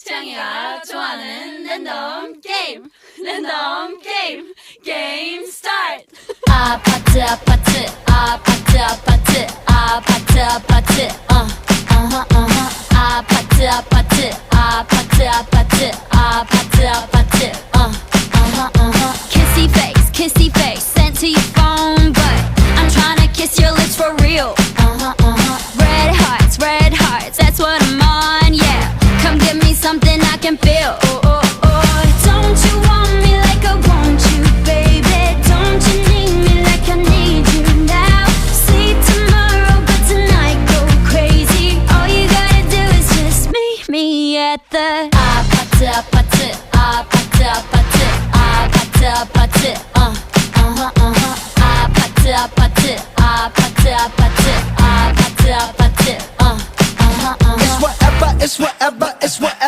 태양이가 좋아하는 랜덤 게임 게임 스타트. 아파트 아파트 아파트 아파트 아파트 아파트 아파트 아파트 아파트 아파트 아파트 아파트 kissy face sent to your phone but I'm tryna kiss your lips for real. Red hearts, that's what I'm on, yeah. Come give me something I can feel. Don't you want me like I want you, baby? Don't you need me like I need you now? See tomorrow, but tonight go crazy. All you gotta do is just meet me at the 아파트 아파트 아파트 아파트 아파트 아파트 아파트 아파트 아파트 아파트 아파트 아파트 It's whatever, it's whatever, it's whatever.